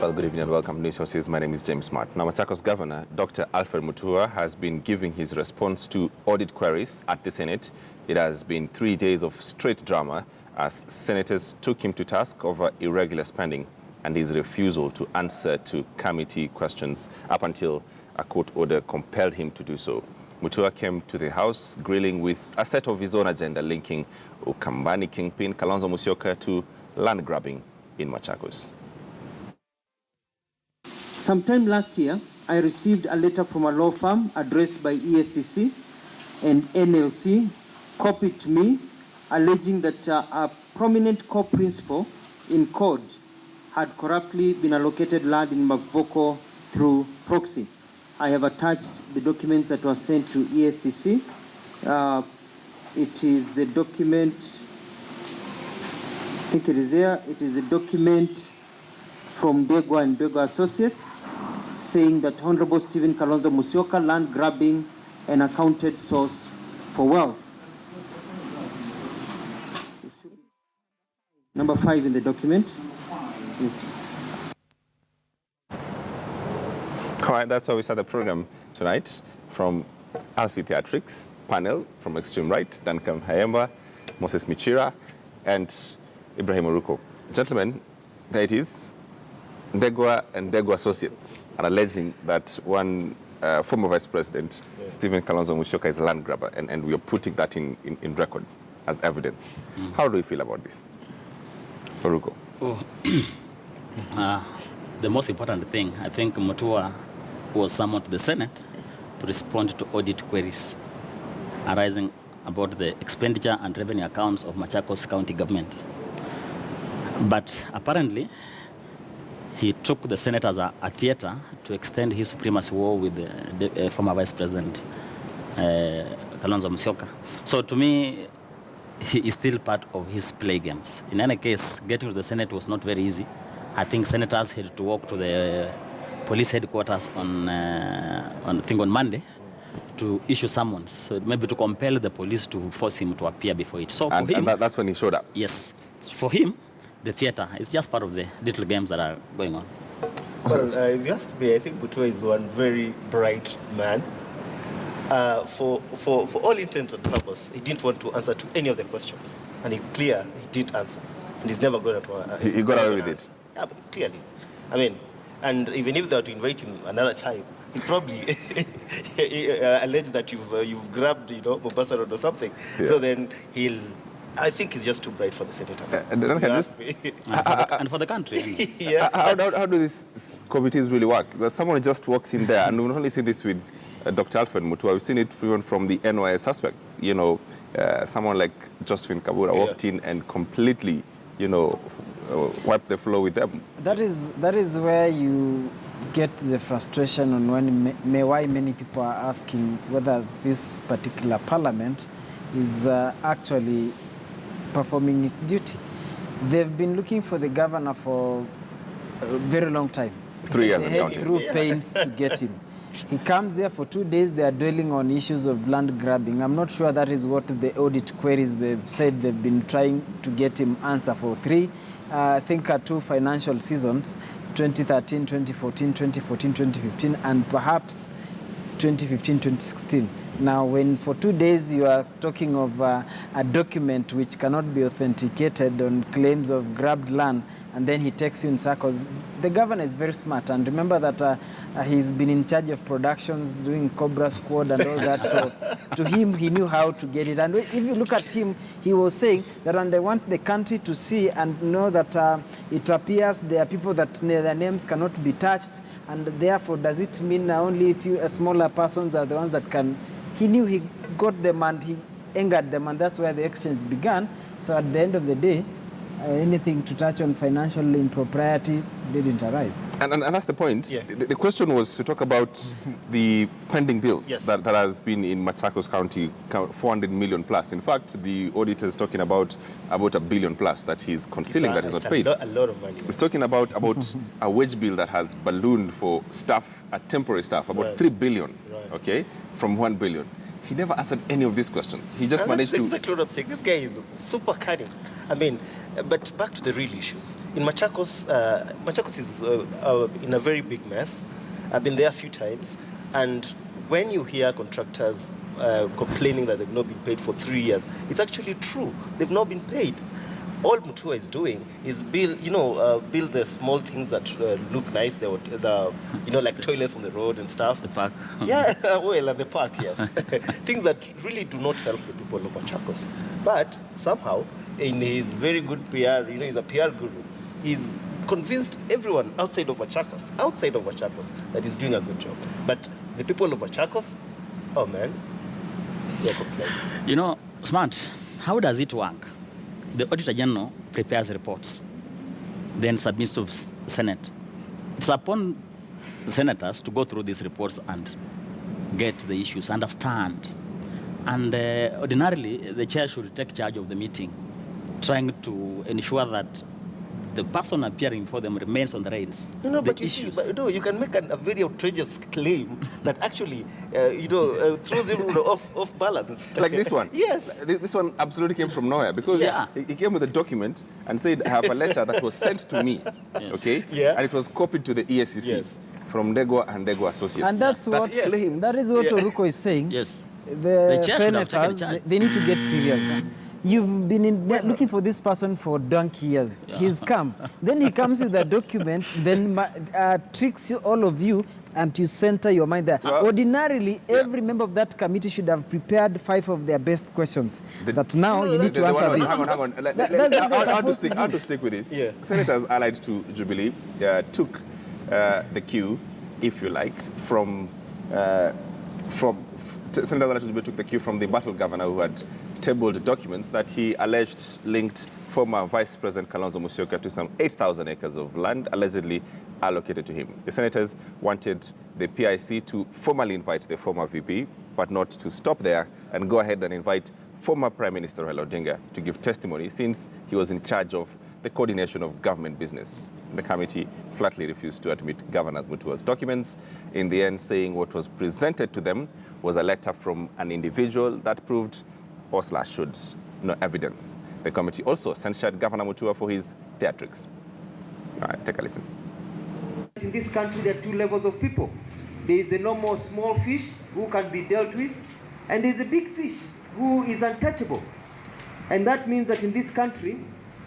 Well, good evening and welcome to News Sources. My name is James Smart. Now, Machakos Governor Dr. Alfred Mutua has been giving his response to audit queries at the Senate. It has been 3 days of straight drama as senators took him to task over irregular spending and his refusal to answer to committee questions up until a court order compelled him to do so. Mutua came to the House grilling with a set of his own agenda linking Ukambani kingpin Kalonzo Musyoka to land grabbing in Machakos. Sometime last year, I received a letter from a law firm addressed by ESCC and NLC, copied to me, alleging that a prominent co-principal in CORD had corruptly been allocated land in Mavoko through proxy. I have attached the documents that were sent to ESCC. It is the document, I think it is there, it is a document from Degwa and Degwa Associates, saying that Honorable Stephen Kalonzo Musyoka land grabbing an accounted source for wealth. Number 5 in the document. Yes. All right, that's how we start the program tonight. From Alfie Theatrics panel, from extreme right, Duncan Hayemba, Moses Michira, and Ibrahim Oruko. Gentlemen, there it is. Degwa and Degwa Associates are alleging that one former Vice President, Stephen Kalonzo Musyoka, is a land grabber, and we are putting that in record as evidence. How do you feel about this? Oruko. The most important thing, I think Mutua was summoned to the Senate to respond to audit queries arising about the expenditure and revenue accounts of Machakos County government. But apparently, he took the Senate as a theater to extend his supremacy war with the former Vice President, Kalonzo Musyoka. So to me, he is still part of his play games. In any case, getting to the Senate was not very easy. I think senators had to walk to the police headquarters on Monday to issue summons, so maybe to compel the police to force him to appear before it. So for him, and that's when he showed up? Yes. For him, the theater is just part of the little games that are going on. Well, if you ask me, I think Mutua is one very bright man. For all intents and purposes, he didn't want to answer to any of the questions. And he didn't answer. And he's never going to he got away with it? Yeah, but clearly. I mean, and even if they were to invite him another time, he probably alleged that you've grabbed, Mombasa Road or something. Yeah. So then I think he's just too bright for the senators. And for the country. Yeah. How do these committees really work? Someone just walks in there, and we not only see this with Dr. Alfred Mutua, we've seen it even from the NYS suspects. Someone like Josephine Kabura walked in and completely, wiped the floor with them. That is where you get the frustration on why many people are asking whether this particular parliament is actually performing its duty. They've been looking for the governor for a very long time. 3 years and they counting. Through pains to get him. He comes there for 2 days. They are dwelling on issues of land grabbing. I'm not sure that is what the audit queries they've said they've been trying to get him answer for. 2 financial seasons, 2013, 2014, 2014, 2015, and perhaps 2015, 2016. Now, when for 2 days you are talking of a document which cannot be authenticated on claims of grabbed land, and then he takes you in circles, the governor is very smart. And remember that he's been in charge of productions, doing Cobra Squad and all that. So to him, he knew how to get it. And if you look at him, he was saying that, and I want the country to see and know that it appears there are people that their names cannot be touched, and therefore does it mean only a smaller persons are the ones that can. He knew he got them and he angered them, and that's where the exchange began. So at the end of the day, anything to touch on financial impropriety didn't arise. And that's the point. Yeah. The question was to talk about the pending bills that has been in Machakos County, 400 million plus. In fact, the auditor is talking about $1 billion plus that he's concealing that is not paid. A lot of money. He's talking about a wage bill that has ballooned for staff, temporary staff, about 3 billion, okay, from 1 billion. he never answered any of these questions. He just And managed that's to... exactly what I'm saying. This guy is super cunning. I mean, but back to the real issues. In Machakos, Machakos is in a very big mess. I've been there a few times. And when you hear contractors complaining that they've not been paid for 3 years, it's actually true. They've not been paid. All Mutua is doing is build the small things that look nice, like toilets on the road and stuff. The park. Yeah, well, at the park, yes. Things that really do not help the people of Machakos. But somehow, in his very good PR, he's a PR guru, he's convinced everyone outside of Machakos, that he's doing a good job. But the people of Machakos, oh man, they're complaining. Smart, how does it work? The Auditor General prepares reports, then submits to the Senate. It's upon the senators to go through these reports and get the issues, understand. And ordinarily, the chair should take charge of the meeting, trying to ensure that the person appearing for them remains on the reins. But you can make a very outrageous claim that actually, throws everyone off balance. Like this one. Yes. This one absolutely came from nowhere because he came with a document and said, I have a letter that was sent to me, okay? Yeah. And it was copied to the ESCC from Degwa and Degwa Associates. And that is what Oruko is saying. Yes. The chair should have taken senators, charge. they need to get serious. You've been looking for this person for donkey years. He's come. Then he comes with a document, then tricks all of you, and you center your mind there. Well, ordinarily, every member of that committee should have prepared 5 of their best questions. That now you need to answer this. Hang on. I want to stick with this. Yeah. Senators allied to Jubilee took the cue, if you like, from Senators allied to Jubilee took the cue from the battle governor who had tabled documents that he alleged linked former Vice President Kalonzo Musyoka to some 8,000 acres of land allegedly allocated to him. The senators wanted the PIC to formally invite the former VP, but not to stop there and go ahead and invite former Prime Minister Raila Odinga to give testimony since he was in charge of the coordination of government business. The committee flatly refused to admit Governor Mutua's documents, in the end saying what was presented to them was a letter from an individual that proved showed no evidence. The committee also censured Governor Mutua for his theatrics. All right, take a listen. In this country, there are 2 levels of people. There is the normal small fish who can be dealt with, and there is a big fish who is untouchable. And that means that in this country,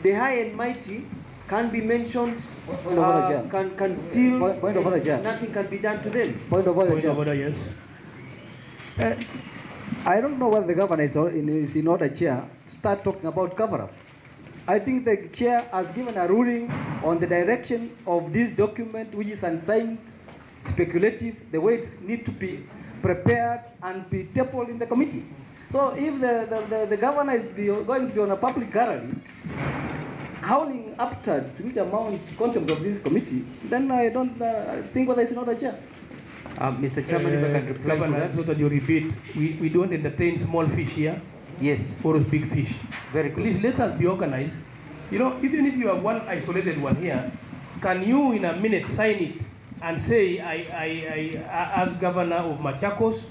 the high and mighty can be mentioned, can steal, nothing can be done to them. Point of order, yes. I don't know whether the governor is in order, Chair, to start talking about cover-up. I think the Chair has given a ruling on the direction of this document, which is unsigned, speculative, the way it needs to be prepared and be tabled in the committee. So if the governor is going to be on a public gallery, howling after which amount contempt of this committee, then I don't think whether it's not a Chair. Mr. Chairman, if I can reply to that. So that you repeat, we don't entertain small fish here. Yes. Or big fish. Very good. Please let us be organized. Even if you have one isolated one here, can you in a minute sign it and say, I as Governor of Machakos,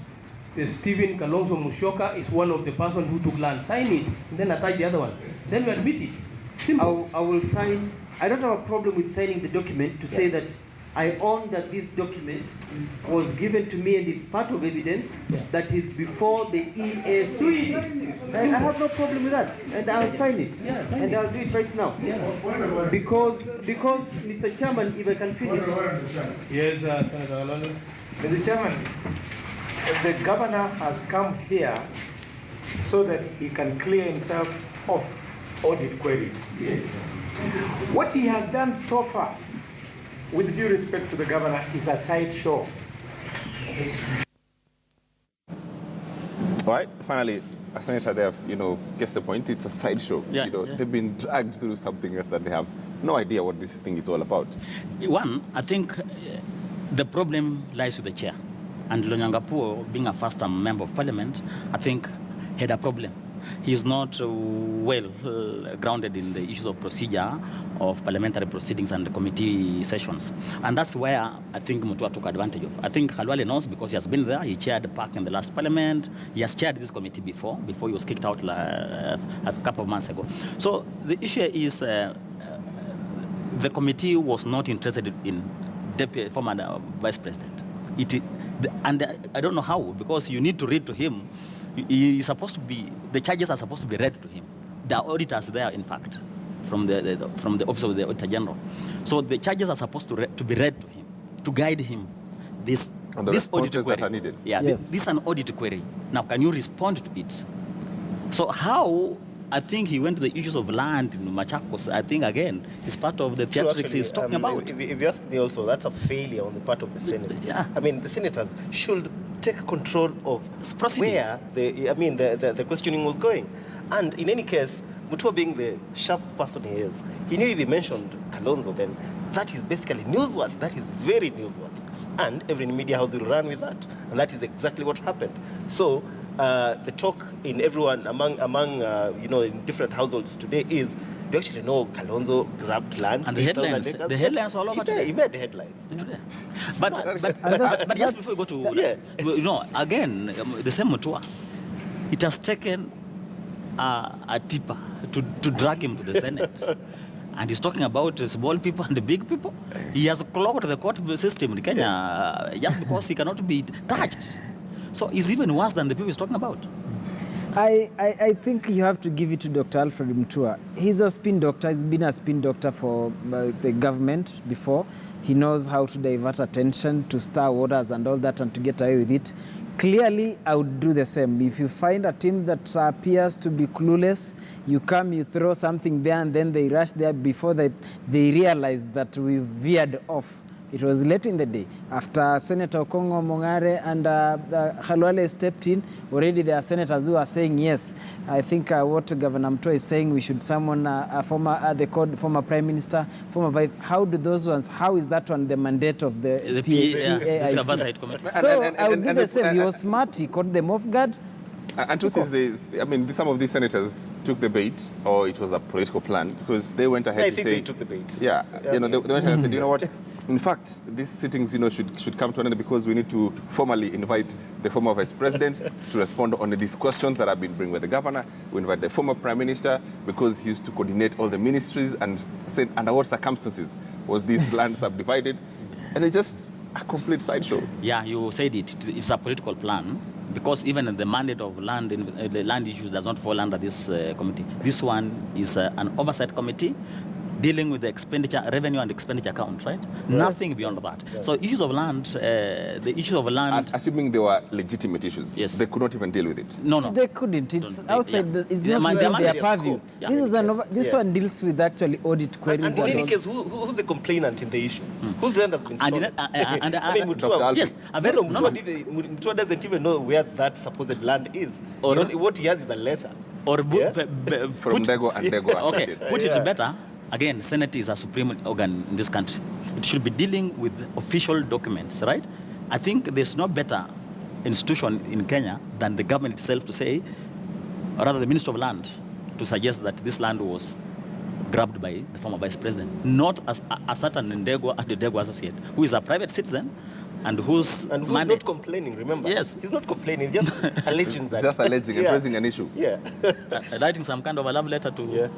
Stephen Kalonzo Musyoka is one of the persons who took land. Sign it, and then attach the other one. Then we admit it. Simple. I will sign. I don't have a problem with signing the document to say that I own that this document was given to me and it's part of evidence that is before the ESCC. I have no problem with that, and I'll sign it, and I'll do it right now. Because, Mr. Chairman, if I can finish. Yes, Senator Alonso. Mr. Chairman, the governor has come here so that he can clear himself of audit queries. Yes. What he has done so far, with due respect to the governor, is a sideshow. All right, finally, a senator there, gets the point. It's a sideshow. They've been dragged through something else that they have no idea what this thing is all about. One, I think the problem lies with the chair. And Lonyangapuo, being a first-time member of parliament, I think had a problem He's not well grounded in the issues of procedure of parliamentary proceedings and committee sessions. And that's where I think Mutua took advantage of. I think Khalwale knows because he has been there. He chaired PAC in the last parliament. He has chaired this committee before he was kicked out a couple of months ago. So the issue is the committee was not interested in former vice president. And I don't know how, because you need to read to him. He's supposed to be, the charges are supposed to be read to him. The auditors there, in fact, from the Office of the Auditor General. So the charges are supposed to be read to him, to guide him. This responses that are needed. Yeah, yes. This is an audit query. Now, can you respond to it? So how, I think he went to the issues of land in Machakos. I think, again, it's part of the theatrics he's talking about. If you ask me also, that's a failure on the part of the Senate. Yeah. I mean, the senators should take control of where the questioning was going. And in any case, Mutua being the sharp person he is, he knew if he mentioned Kalonzo, then that is basically newsworthy. That is very newsworthy. And every media house will run with that. And that is exactly what happened. So the talk in everyone among in different households today is, do you actually know Kalonzo grabbed land? And the headlines all over today. He made the headlines. But just before we go to, again, the same Mutua, it has taken a tipper to drag him to the Senate. And he's talking about small people and the big people. He has clogged the court system in Kenya just because he cannot be touched. So he's even worse than the people he's talking about. I think you have to give it to Dr. Alfred Mutua. He's a spin doctor. He's been a spin doctor for the government before. He knows how to divert attention, to stir waters and all that, and to get away with it. Clearly, I would do the same. If you find a team that appears to be clueless, you come, you throw something there, and then they rush there before they realize that we veered off. It was late in the day. After Senator Okongo Mongare and Khalwale stepped in, already there are senators who are saying, yes, I think what Governor Mutua is saying, we should summon a former Prime Minister, former Vice. How is that one the mandate of the oversight committee? So I would do the same. He was smart. He caught them off guard. And truth is, some of these senators took the bait, or it was a political plan, because they went ahead I to think say, they took the bait. Yeah, they went ahead and said, you know what? In fact, these sittings, should come to an end because we need to formally invite the former vice president to respond on these questions that have been brought by the governor. We invite the former prime minister because he used to coordinate all the ministries and say under what circumstances was this land subdivided, and it's just a complete sideshow. Yeah, you said it. It's a political plan. Because even the mandate of land, the land issues does not fall under this committee. This one is an oversight committee dealing with the revenue and expenditure account, right? Yes. Nothing beyond that. Yes. So issues of land, the issues of land... Assuming they were legitimate issues, yes. They could not even deal with it. No. They couldn't. It's outside, it's not their purview. Yeah. This one deals with actually audit queries. And in any case, who's the complainant in the issue? Whose land has been stolen? Mutua, yes. Mutua doesn't even know where that supposed land is. What he has is a letter. Or from Dego and Dego Associates. Put it better. Again, Senate is a supreme organ in this country. It should be dealing with official documents, right? I think there's no better institution in Kenya than the government itself to say, or rather the Minister of Land, to suggest that this land was grabbed by the former vice president, not as a certain Ndego and the Ndego associate, who is a private citizen and who's not complaining, remember? Yes. He's not complaining, he's just alleging that. Just alleging and raising an issue. Yeah. Writing some kind of a love letter to you.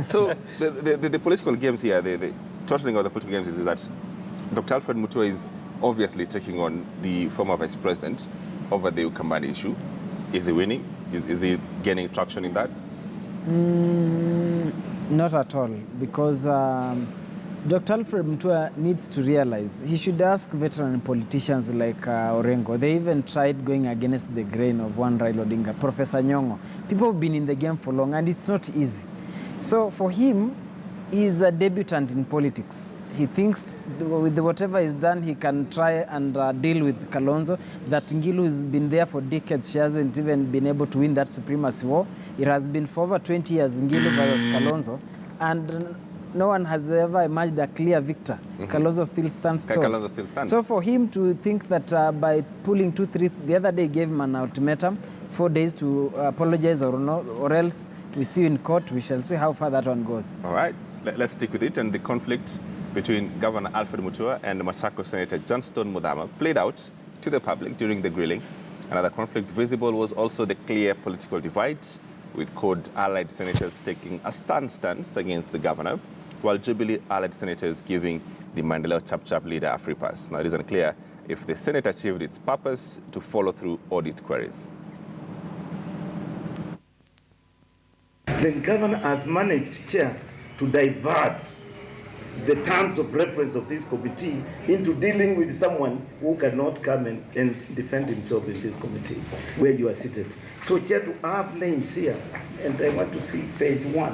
So the political games here, the throttling of the political games is that Dr. Alfred Mutua is obviously taking on the former vice president over the Ukambani issue. Is he winning? Is he gaining traction in that? Not at all, because Dr. Alfred Mutua needs to realize he should ask veteran politicians like Orengo. They even tried going against the grain of one Raila Odinga, Professor Nyong'o. People have been in the game for long, and it's not easy. So for him, he's a debutant in politics. He thinks with whatever he's done, he can try and deal with Kalonzo. That Ngilu has been there for decades. She hasn't even been able to win that supremacy war. It has been for over 20 years, Ngilu versus Kalonzo. And no one has ever emerged a clear victor. Kalonzo still stands tall. Kalonzo still stands. So for him to think that by pulling 2-3, the other day gave him an ultimatum, 4 days to apologize or not, or else we see you in court. We shall see how far that one goes. All right, let's stick with it. And the conflict between Governor Alfred Mutua and Machakos Senator Johnston Muthama played out to the public during the grilling. Another conflict visible was also the clear political divide, with CORD allied senators taking a stern stance against the governor, while Jubilee allied senators giving the Mandela Chap leader a free pass. Now, it is unclear if the Senate achieved its purpose to follow through audit queries. The governor has managed, Chair, to divert the terms of reference of this committee into dealing with someone who cannot come and defend himself in this committee where you are seated. So, Chair, to have names here, and I want to see page 1,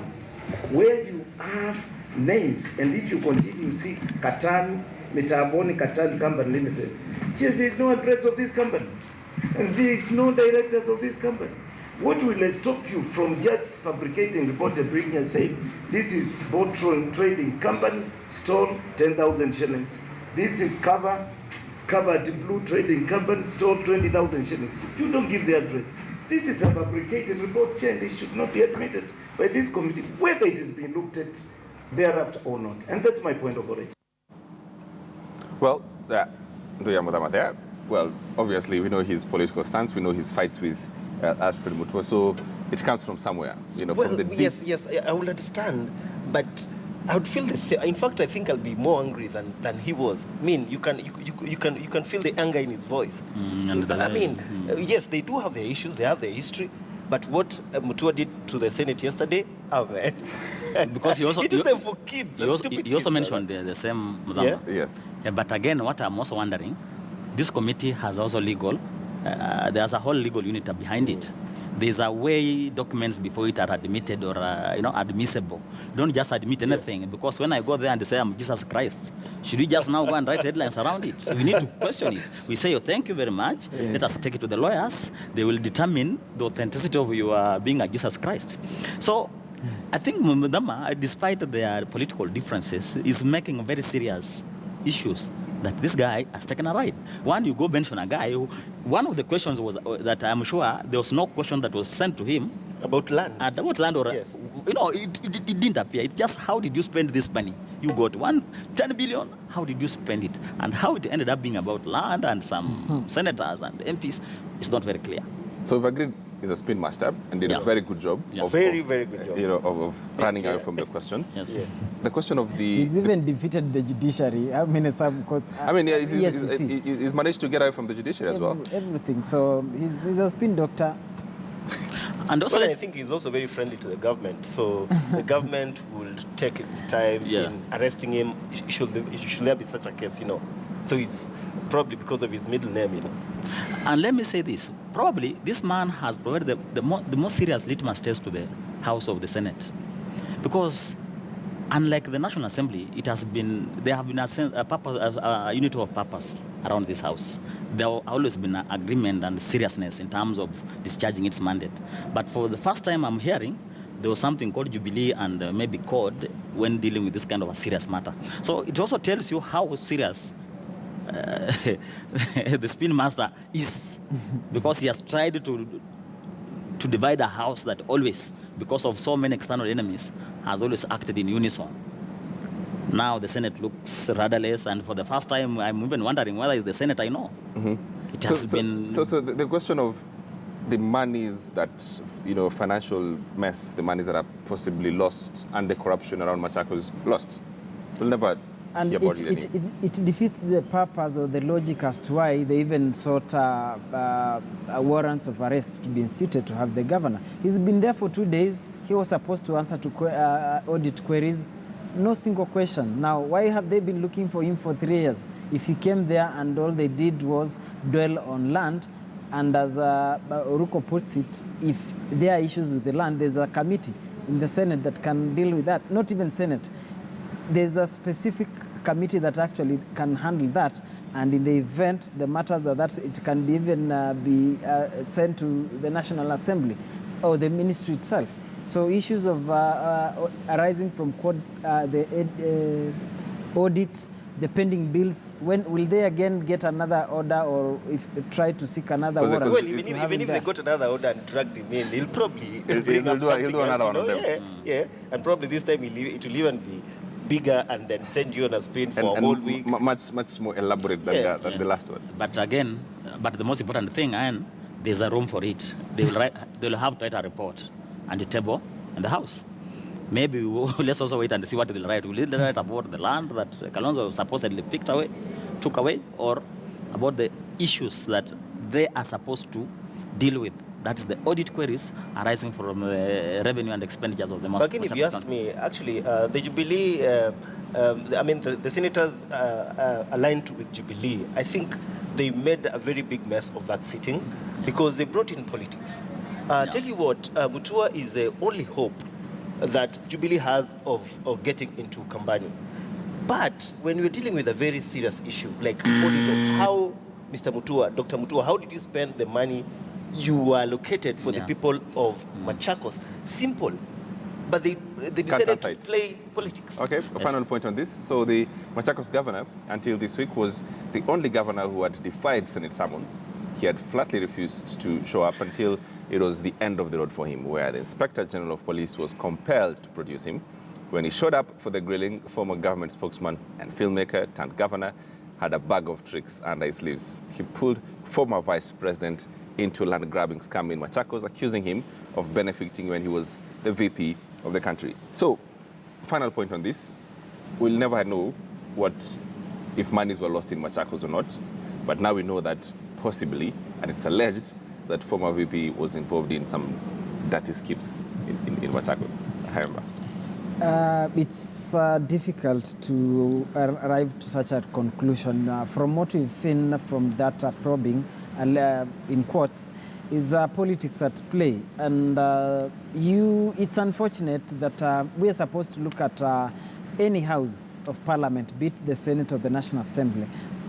where you have names, and if you continue, see Katan, Metaboni Katan Company Limited. Chair, there is no address of this company, and there is no directors of this company. What will stop you from just fabricating report and bringing and saying, this is Botron Trading Company, store 10,000 shillings. This is Covered Blue Trading Company, store 20,000 shillings. You don't give the address. This is a fabricated report, Chair, and it should not be admitted by this committee, whether it is being looked at thereafter or not. And that's my point of origin. Well, well, obviously, we know his political stance, we know his fights with Alfred Mutua, so it comes from somewhere, well, from the yes, I will understand, but I would feel the same. In fact, I think I'll be more angry than he was. I mean, you can feel the anger in his voice. Yes, they do have their issues, they have their history, but what Mutua did to the Senate yesterday, man. Because he also did them for kids. He also mentioned the same. Yeah? Yes. Yeah, but again, what I'm also wondering, this committee has also legal. There's a whole legal unit behind it. There's a way documents before it are admitted or admissible. Don't just admit anything, because when I go there and they say I'm Jesus Christ, should we just now go and write headlines around it? We need to question it. We say, oh, thank you very much. Yeah. Let us take it to the lawyers. They will determine the authenticity of you being a Jesus Christ. So I think Muthama, despite their political differences, is making very serious issues that this guy has taken a ride. One, you go mention a guy who, one of the questions was that I'm sure there was no question that was sent to him about land. About land, or yes. It didn't appear. It's just, how did you spend this money? You got 10 billion. How did you spend it? And how it ended up being about land and some senators and MPs, it's not very clear. So we've agreed he's a spin master and did a very good job. Yeah. Very good job. Of running away from the questions. Yes. Yeah. The question of the... He's even defeated the judiciary. I mean, some courts... he's managed to get away from the judiciary as well. Everything. So he's a spin doctor. And also, I think he's also very friendly to the government. So the government will take its time in arresting him. Should there be such a case, So it's probably because of his middle name, And let me say this. Probably this man has provided the most serious litmus test to the House of the Senate. Because unlike the National Assembly, there have been a unity of purpose around this House. There have always been an agreement and seriousness in terms of discharging its mandate. But for the first time I'm hearing, there was something called Jubilee and maybe CORD when dealing with this kind of a serious matter. So it also tells you how serious the spin master is, because he has tried to divide a house that always, because of so many external enemies, has always acted in unison. Now the Senate looks rudderless, and for the first time, I'm even wondering whether it's the Senate I know. It has been... So the question of the monies that, financial mess, the monies that are possibly lost, and the corruption around Machakos lost, will never... And it defeats the purpose or the logic as to why they even sought a warrants of arrest to be instituted to have the governor. He's been there for 2 days. He was supposed to answer to audit queries. No single question. Now, why have they been looking for him for 3 years? If he came there and all they did was dwell on land, and as Oruko puts it, if there are issues with the land, there's a committee in the Senate that can deal with that. Not even Senate. There's a specific committee that actually can handle that, and in the event the matters are that, it can be even be sent to the National Assembly or the ministry itself. So issues of arising from the audit the pending bills, when will they again get another order, or if they try to seek another warrant? Well, even if they got another order and dragged him in, he'll probably bring up do something another else, one of them. Yeah, and probably this time it will even be bigger and then send you on a spin for a whole week. Much more elaborate than, the last one. But again, the most important thing, and there's a room for it. They will have to write a report and the table in the House. Maybe let's also wait and see what they'll write. Will they write about the land that Kalonzo supposedly took away, or about the issues that they are supposed to deal with? That is the audit queries arising from the revenue and expenditures of the Machakos. Again, if you ask me, actually, the Jubilee, the senators aligned with Jubilee, I think they made a very big mess of that sitting because they brought in politics. Tell you what, Mutua is the only hope that Jubilee has of getting into Kambani. But when we're dealing with a very serious issue, like audit of how, Mr. Mutua, Dr. Mutua, how did you spend the money you allocated for the people of Machakos? Simple. But they decided to play politics. Okay, a final point on this. So the Machakos governor, until this week, was the only governor who had defied Senate summons. He had flatly refused to show up until it was the end of the road for him, where the Inspector General of Police was compelled to produce him. When he showed up for the grilling, former government spokesman and filmmaker turned governor had a bag of tricks under his sleeves. He pulled former vice president into a land-grabbing scam in Machakos, accusing him of benefiting when he was the VP of the country. So, final point on this, we'll never know if monies were lost in Machakos or not, but now we know that possibly, and it's alleged, that former VP was involved in some dirty skips in Machakos. It's difficult to arrive to such a conclusion. From what we've seen from that probing, in quotes, is politics at play. And it's unfortunate that we are supposed to look at any house of parliament, be it the Senate or the National Assembly,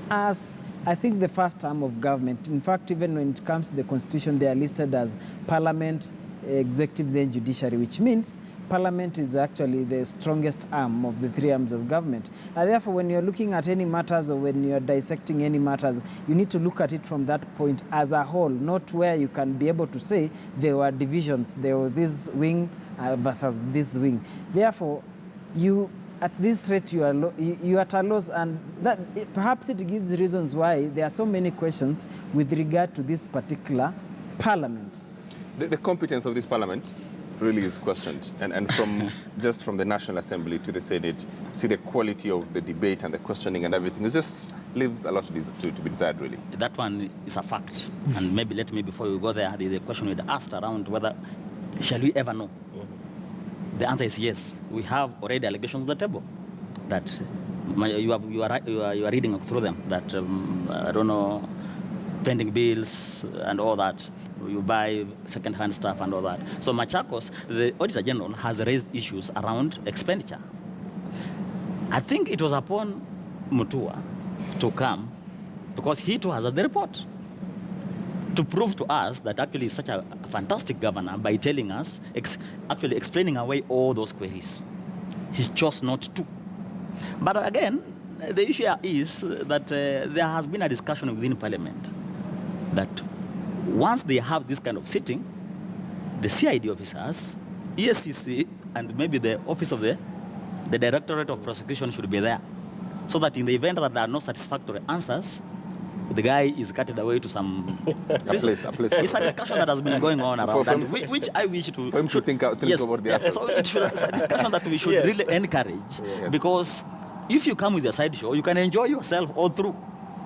as I think the first term of government. In fact, even when it comes to the Constitution, they are listed as parliament, executive, then judiciary, which means Parliament is actually the strongest arm of the three arms of government. And therefore, when you're looking at any matters or when you're dissecting any matters, you need to look at it from that point as a whole, not where you can be able to say there were divisions, there was this wing versus this wing. Therefore, at this rate, you are at a loss, and perhaps it gives reasons why there are so many questions with regard to this particular parliament. The competence of this parliament really is questioned, and from just from the National Assembly to the Senate, see the quality of the debate and the questioning and everything. It just leaves a lot to be desired, really. That one is a fact, and maybe let me, before we go there, the question we'd asked around whether shall we ever know. The answer is yes. We have already allegations on the table that you are reading through them that I don't know, pending bills and all that. You buy second-hand stuff and all that. So Machakos, the Auditor General, has raised issues around expenditure. I think it was upon Mutua to come, because he too has the report, to prove to us that actually he's such a fantastic governor by telling us, actually explaining away all those queries. He chose not to. But again, the issue is that there has been a discussion within Parliament that once they have this kind of sitting, the CID officers, ESCC, and maybe the office of the Directorate of Prosecution should be there, so that in the event that there are no satisfactory answers, the guy is carted away to some place. It's a discussion that has been going on around, and which I wish to... For him to think about the answers. So it's a discussion that we should really encourage, because if you come with your side show, you can enjoy yourself all through,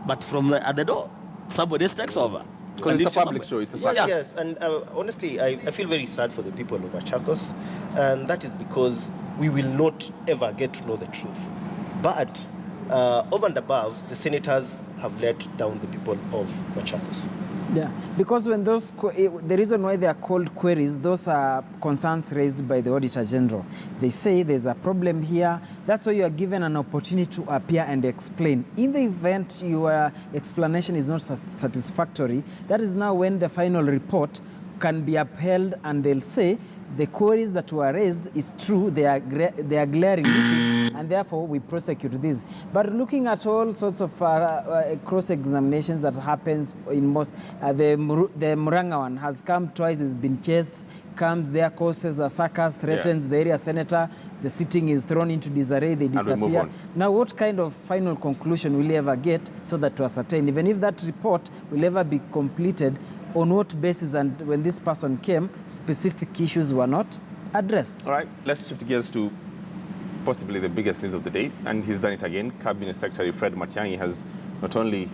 but at the door, somebody takes over. Because it's a public show, it's a circus. Yes, and honestly, I feel very sad for the people of Machakos, and that is because we will not ever get to know the truth. But over and above, the senators have let down the people of Machakos. Yeah, because when the reason why they are called queries, those are concerns raised by the Auditor General. They say there's a problem here. That's why you are given an opportunity to appear and explain. In the event your explanation is not satisfactory, that is now when the final report can be upheld, and they'll say the queries that were raised is true, they are glaring issues, and therefore we prosecute this. But looking at all sorts of cross-examinations that happens in most, the Muranga one has come twice, has been chased, comes there, causes a circus, threatens the area senator, the sitting is thrown into disarray, they disappear. Now, what kind of final conclusion will you ever get so that to ascertain, even if that report will ever be completed, on what basis and when this person came, specific issues were not addressed? All right, let's shift gears to possibly the biggest news of the day, and he's done it again. Cabinet Secretary Fred Matangi has not only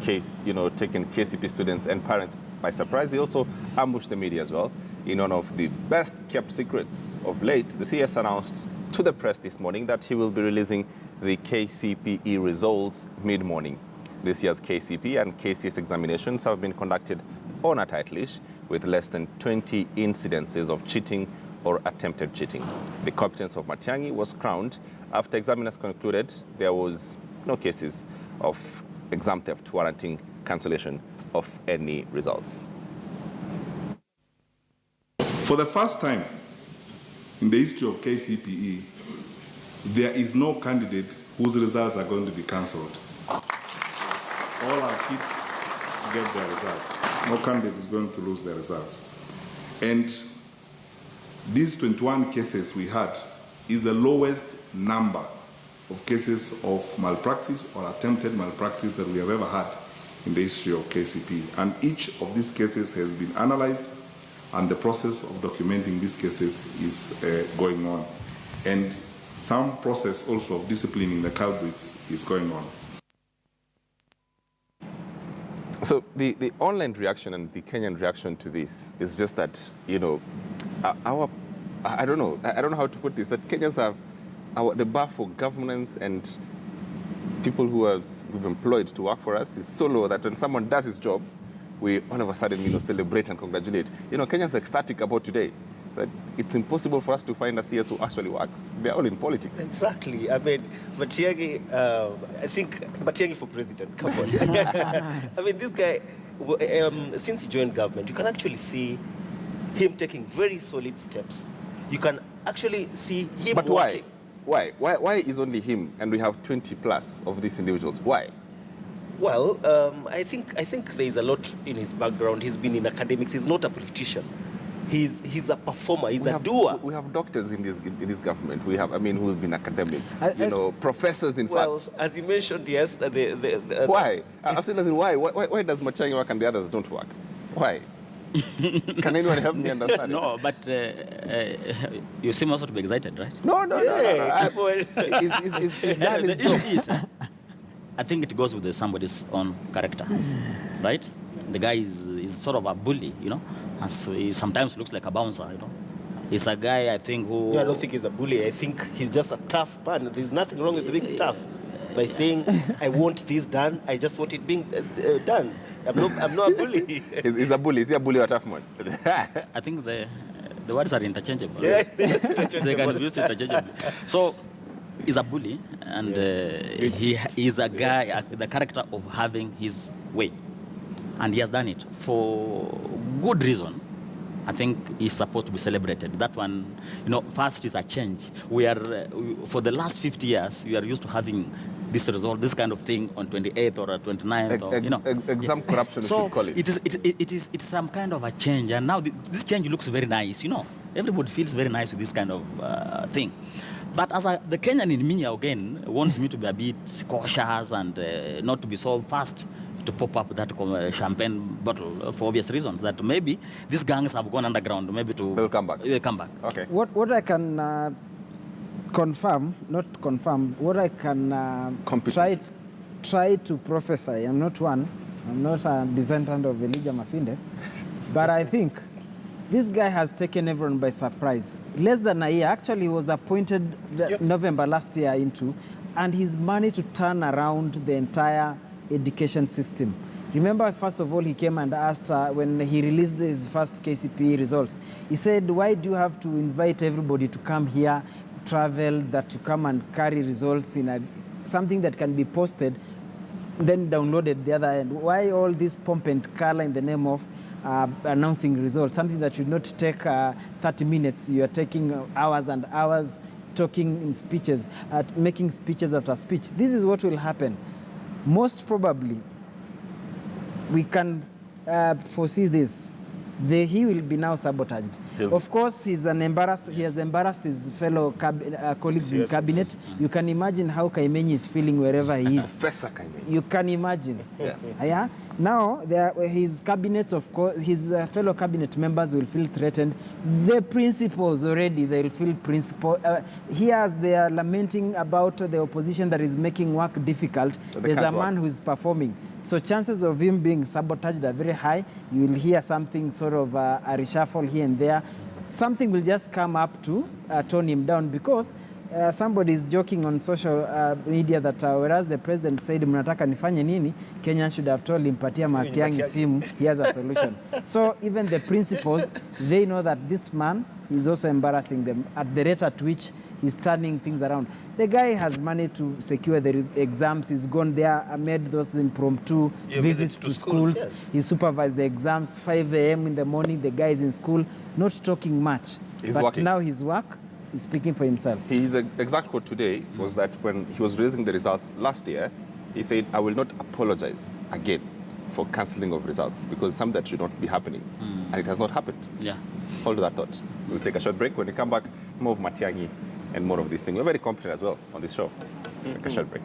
taken KCP students and parents by surprise, he also ambushed the media as well. In one of the best kept secrets of late, the CS announced to the press this morning that he will be releasing the KCPE results mid-morning. This year's KCP and KCS examinations have been conducted on a tight leash with less than 20 incidences of cheating or attempted cheating. The competence of Matangi was crowned after examiners concluded there was no cases of exam theft warranting cancellation of any results. For the first time in the history of KCPE, there is no candidate whose results are going to be cancelled. All our kids get their results. No candidate is going to lose their results. And these 21 cases we had is the lowest number of cases of malpractice or attempted malpractice that we have ever had in the history of KCP. And each of these cases has been analyzed, and the process of documenting these cases is going on. And some process also of disciplining the culprits is going on. So the online reaction and the Kenyan reaction to this is just that, I don't know how to put this, that Kenyans have the bar for governance and people we've employed to work for us is so low that when someone does his job, we all of a sudden, celebrate and congratulate. Kenyans are ecstatic about today. That it's impossible for us to find a CS who actually works. They're all in politics. Exactly. I mean, Matiang'i, I think Matiang'i for president. Come on. I mean, this guy, since he joined government, you can actually see him taking very solid steps. You can actually see him But working. Why is only him and we have 20 plus of these individuals? Why? Well, I think there is a lot in his background. He's been in academics. He's not a politician. He's a performer. He's a doer. We have doctors in this government. We have, who've been academics. Professors in fact. Well, as you mentioned, yes. Why? I'm saying as in why? Why does Matangi work and the others don't work? Why? Can anyone help me understand? No, but you seem also to be excited, right? No. He's done his job. I think it goes with somebody's own character, right? The guy is sort of a bully, and so he sometimes looks like a bouncer, He's a guy, I think, who... No, I don't think he's a bully. I think he's just a tough man. There's nothing wrong with being tough. By saying, I want this done, I just want it being done. I'm not a bully. He's a bully. Is he a bully or a tough man? I think the words are interchangeable. Yes, they can be used interchangeably. So, he's a bully, and he's a guy, the character of having his way. And he has done it for good reason. I think he's supposed to be celebrated. That one, first is a change. For the last 50 years, we are used to having this result, this kind of thing on 28th or 29th. Exam corruption, so we should call it. It's some kind of a change. And now this change looks very nice, Everybody feels very nice with this kind of thing. But as the Kenyan in me, again, wants me to be a bit cautious and not to be so fast to pop up that champagne bottle for obvious reasons, that maybe these gangs have gone underground, they'll come back. They'll come back. Okay. What I can not confirm, what I can try to prophesy, I'm not a descendant of Elijah Masinde, but I think this guy has taken everyone by surprise. Less than a year, actually he was appointed November last year and he's managed to turn around the entire education system. Remember, first of all, he came and asked when he released his first KCPE results, he said, why do you have to invite everybody to come here, travel, that to come and carry results in something that can be posted, then downloaded the other end? Why all this pomp and color in the name of announcing results, something that should not take 30 minutes. You are taking hours and hours talking in speeches, making speeches after speech. This is what will happen. Most probably, we can foresee this. He will be now sabotaged. Of course, he has embarrassed his fellow colleagues in cabinet. Yes. You can imagine how Kaimenyi is feeling wherever he is. Professor Kaimenyi. You can imagine. Yes. Yeah. Now, his cabinet, of course, his fellow cabinet members will feel threatened. The principals already, they will feel Here, they are lamenting about the opposition that is making work difficult. There's a man who is performing. So chances of him being sabotaged are very high. You will hear something sort of a reshuffle here and there. Something will just come up to tone him down, because somebody is joking on social media that whereas the president said mnataka nifanye nini, Kenya should have told him patia Matangi simu, he has a solution. So even the principals, they know that this man is also embarrassing them at the rate at which he's turning things around. The guy has managed to secure the exams. He's gone there, made those impromptu visits to schools. Yes. He supervised the exams, 5 a.m. in the morning. The guy is in school, not talking much. He's but working. Now his work is speaking for himself. His exact quote today was that when he was releasing the results last year, he said, "I will not apologize again for cancelling of results, because something that should not be happening." And it has not happened. Yeah. Hold that thought. We'll take a short break. When we come back, more of Matangi and more of these things. We're very competent as well on this show. Take a short break.